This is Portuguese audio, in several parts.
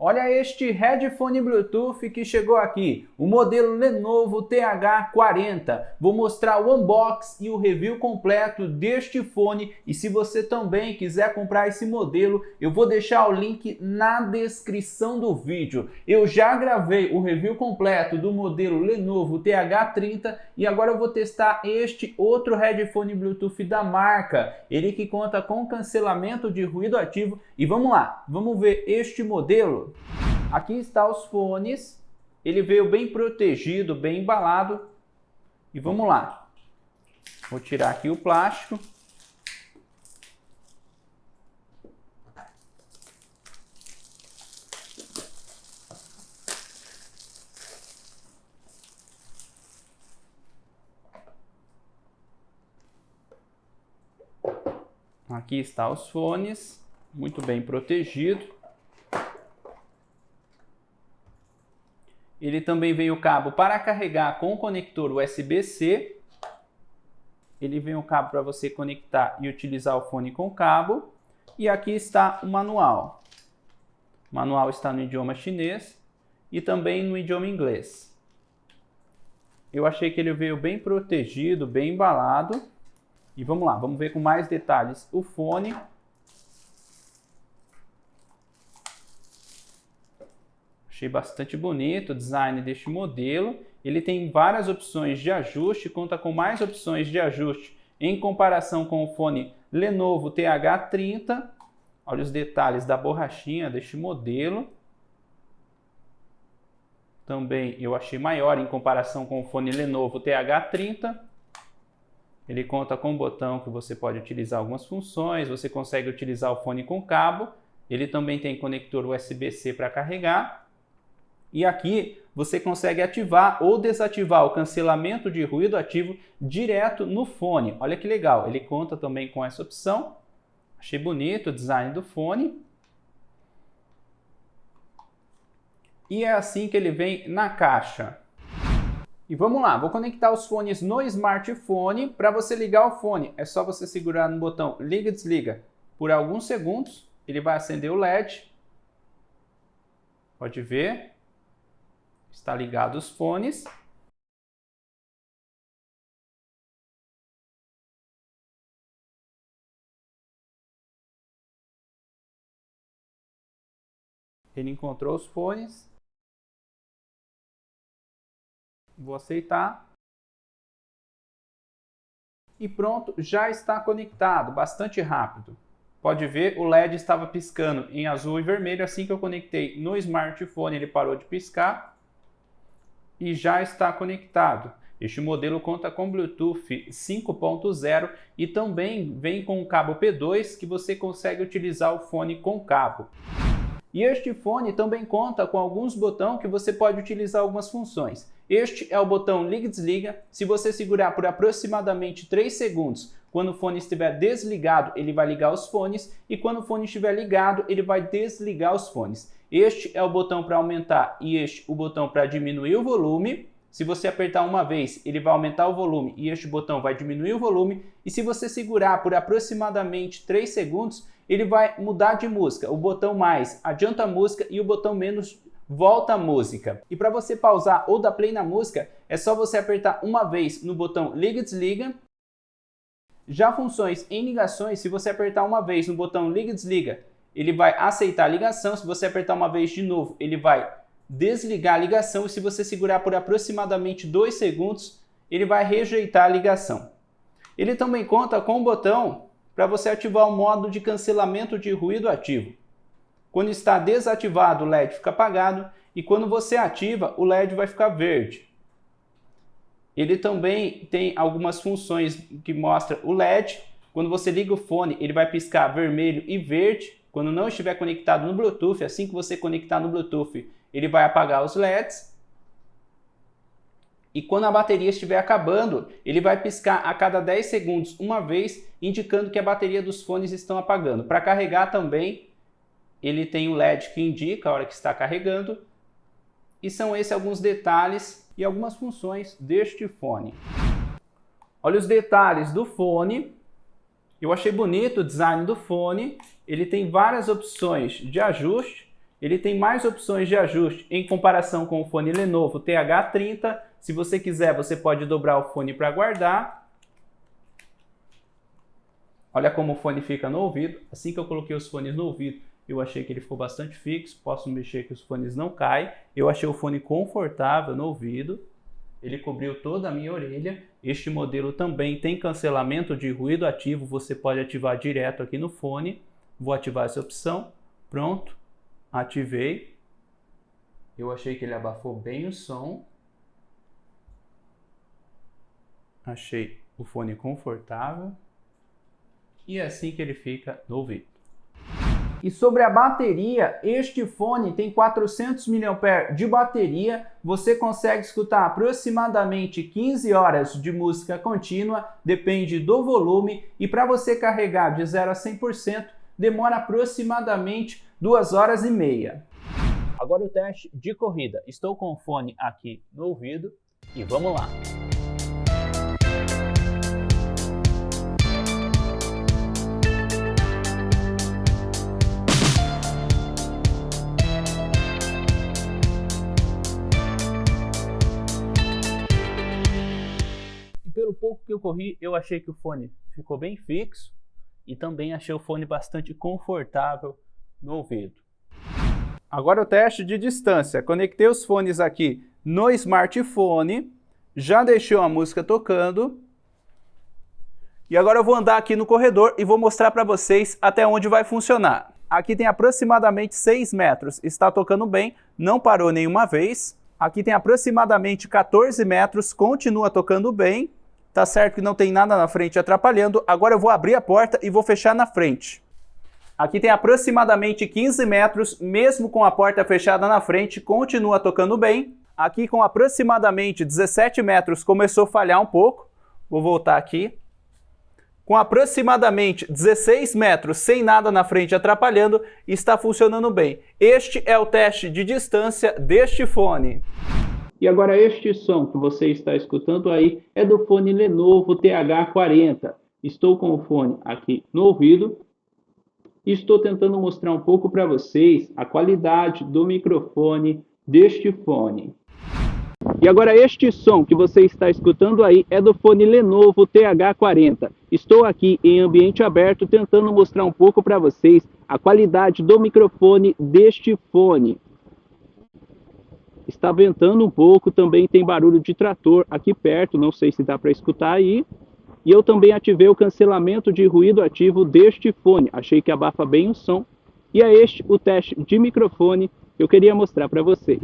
Olha este headphone Bluetooth que chegou aqui, o modelo Lenovo TH40. Vou mostrar o unboxing e o review completo deste fone e se você também quiser comprar esse modelo, eu vou deixar o link na descrição do vídeo. Eu já gravei o review completo do modelo Lenovo TH30 e agora eu vou testar este outro headphone Bluetooth da marca, ele que conta com cancelamento de ruído ativo. E vamos lá, vamos ver este modelo. Aqui está os fones, ele veio bem protegido, bem embalado. E vamos lá, vou tirar aqui o plástico. Aqui está os fones, muito bem protegido. Ele também vem o cabo para carregar com o conector USB-C. Ele vem o cabo para você conectar e utilizar o fone com cabo. E aqui está o manual. O manual está no idioma chinês e também no idioma inglês. Eu achei que ele veio bem protegido, bem embalado. E vamos lá, vamos ver com mais detalhes o fone. Achei bastante bonito o design deste modelo. Ele tem várias opções de ajuste, conta com mais opções de ajuste em comparação com o fone Lenovo TH30. Olha os detalhes da borrachinha deste modelo. Também eu achei maior em comparação com o fone Lenovo TH30. Ele conta com um botão que você pode utilizar algumas funções, você consegue utilizar o fone com cabo. Ele também tem conector USB-C para carregar. E aqui você consegue ativar ou desativar o cancelamento de ruído ativo direto no fone. Olha que legal, ele conta também com essa opção. Achei bonito o design do fone. E é assim que ele vem na caixa. E vamos lá, vou conectar os fones no smartphone. Para você ligar o fone, é só você segurar no botão liga e desliga por alguns segundos. Ele vai acender o LED. Pode ver. Está ligado os fones. Ele encontrou os fones. Vou aceitar. E pronto, já está conectado, bastante rápido. Pode ver, o LED estava piscando em azul e vermelho. Assim que eu conectei no smartphone, ele parou de piscar. E já está conectado. Este modelo conta com Bluetooth 5.0 e também vem com um cabo P2 que você consegue utilizar o fone com cabo. E este fone também conta com alguns botões que você pode utilizar algumas funções. Este é o botão liga e desliga. Se você segurar por aproximadamente 3 segundos, quando o fone estiver desligado, ele vai ligar os fones e quando o fone estiver ligado, ele vai desligar os fones. Este é o botão para aumentar e este o botão para diminuir o volume. Se você apertar uma vez, ele vai aumentar o volume e este botão vai diminuir o volume. E se você segurar por aproximadamente 3 segundos, ele vai mudar de música. O botão mais adianta a música e o botão menos volta a música. E para você pausar ou dar play na música, é só você apertar uma vez no botão liga e desliga. Já funções em ligações, se você apertar uma vez no botão liga e desliga, ele vai aceitar a ligação. Se você apertar uma vez de novo, ele vai desligar a ligação. E se você segurar por aproximadamente 2 segundos, ele vai rejeitar a ligação. Ele também conta com um botão para você ativar o modo de cancelamento de ruído ativo. Quando está desativado, o LED fica apagado e quando você ativa, o LED vai ficar verde. Ele também tem algumas funções que mostram o LED. Quando você liga o fone, ele vai piscar vermelho e verde. Quando não estiver conectado no Bluetooth, assim que você conectar no Bluetooth, ele vai apagar os LEDs. E quando a bateria estiver acabando, ele vai piscar a cada 10 segundos uma vez, indicando que a bateria dos fones estão apagando. Para carregar também, ele tem o LED que indica a hora que está carregando. E são esses alguns detalhes e algumas funções deste fone. Olha os detalhes do fone. Eu achei bonito o design do fone. Ele tem várias opções de ajuste. ele tem mais opções de ajuste em comparação com o fone Lenovo TH30. Se você quiser, você pode dobrar o fone para guardar. Olha como o fone fica no ouvido. Assim que eu coloquei os fones no ouvido, eu achei que ele ficou bastante fixo. Posso mexer que os fones não caem. Eu achei o fone confortável no ouvido. Ele cobriu toda a minha orelha. Este modelo também tem cancelamento de ruído ativo. Você pode ativar direto aqui no fone. Vou ativar essa opção. Pronto. Ativei. Eu achei que ele abafou bem o som. Achei o fone confortável. E é assim que ele fica no ouvido. E sobre a bateria, este fone tem 400 mAh de bateria. Você consegue escutar aproximadamente 15 horas de música contínua, depende do volume. E para você carregar de 0 a 100%, demora aproximadamente 2 horas e meia. Agora o teste de corrida. Estou com o fone aqui no ouvido e vamos lá. Pelo pouco que eu corri, eu achei que o fone ficou bem fixo e também achei o fone bastante confortável no ouvido. Agora o teste de distância. Conectei os fones aqui no smartphone, já deixei a música tocando e agora eu vou andar aqui no corredor e vou mostrar para vocês até onde vai funcionar. Aqui tem aproximadamente 6 metros, está tocando bem, não parou nenhuma vez. Aqui tem aproximadamente 14 metros, continua tocando bem. Tá certo que não tem nada na frente atrapalhando. Agora eu vou abrir a porta e vou fechar na frente. Aqui tem aproximadamente 15 metros, mesmo com a porta fechada na frente, continua tocando bem. Aqui com aproximadamente 17 metros começou a falhar um pouco. Vou voltar aqui. Com aproximadamente 16 metros, sem nada na frente atrapalhando, está funcionando bem. Este é o teste de distância deste fone. E agora este som que você está escutando aí é do fone Lenovo TH40. Estou com o fone aqui no ouvido e estou tentando mostrar um pouco para vocês a qualidade do microfone deste fone. E agora este som que você está escutando aí é do fone Lenovo TH40. Estou aqui em ambiente aberto tentando mostrar um pouco para vocês a qualidade do microfone deste fone. Está ventando um pouco, também tem barulho de trator aqui perto, não sei se dá para escutar aí. E eu também ativei o cancelamento de ruído ativo deste fone, achei que abafa bem o som. E é este o teste de microfone que eu queria mostrar para vocês.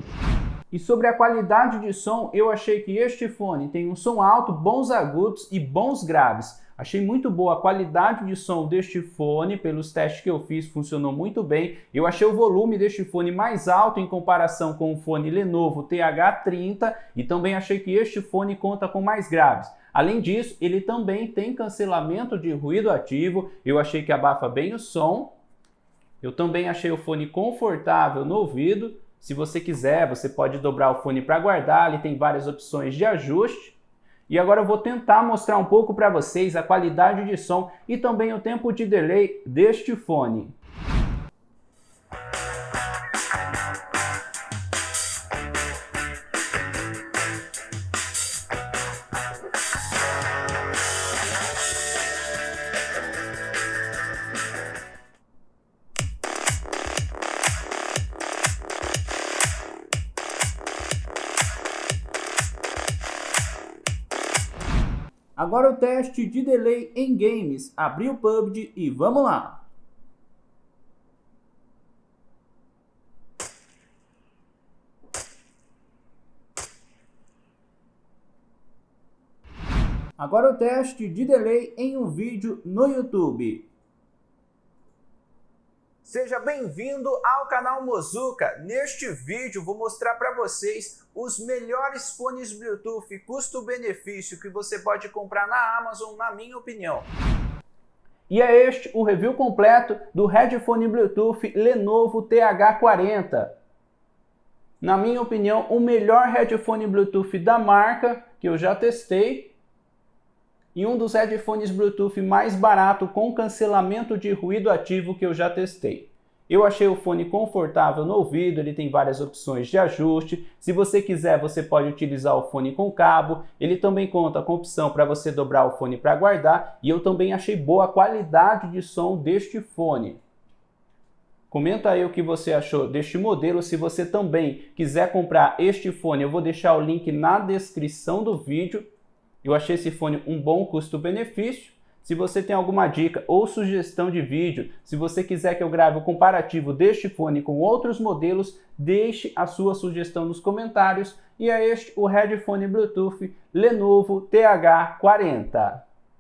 E sobre a qualidade de som, eu achei que este fone tem um som alto, bons agudos e bons graves. Achei muito boa a qualidade de som deste fone, pelos testes que eu fiz funcionou muito bem. Eu achei o volume deste fone mais alto em comparação com o fone Lenovo TH30 e também achei que este fone conta com mais graves. Além disso, ele também tem cancelamento de ruído ativo, eu achei que abafa bem o som. Eu também achei o fone confortável no ouvido. Se você quiser, você pode dobrar o fone para guardar, ele tem várias opções de ajuste. E agora eu vou tentar mostrar um pouco para vocês a qualidade de som e também o tempo de delay deste fone. Agora o teste de delay em games. Abri o PUBG e vamos lá. Agora o teste de delay em um vídeo no YouTube. Seja bem-vindo ao canal Mozuka. Neste vídeo vou mostrar para vocês os melhores fones Bluetooth custo-benefício que você pode comprar na Amazon, na minha opinião. E é este o review completo do headphone Bluetooth Lenovo TH40. Na minha opinião, o melhor headphone Bluetooth da marca que eu já testei. E um dos headphones Bluetooth mais barato com cancelamento de ruído ativo que eu já testei. Eu achei o fone confortável no ouvido, ele tem várias opções de ajuste. Se você quiser, você pode utilizar o fone com cabo. Ele também conta com opção para você dobrar o fone para guardar. E eu também achei boa a qualidade de som deste fone. Comenta aí o que você achou deste modelo. Se você também quiser comprar este fone, eu vou deixar o link na descrição do vídeo. Eu achei esse fone um bom custo-benefício. Se você tem alguma dica ou sugestão de vídeo, se você quiser que eu grave o comparativo deste fone com outros modelos, deixe a sua sugestão nos comentários. E é este o headphone Bluetooth Lenovo TH40.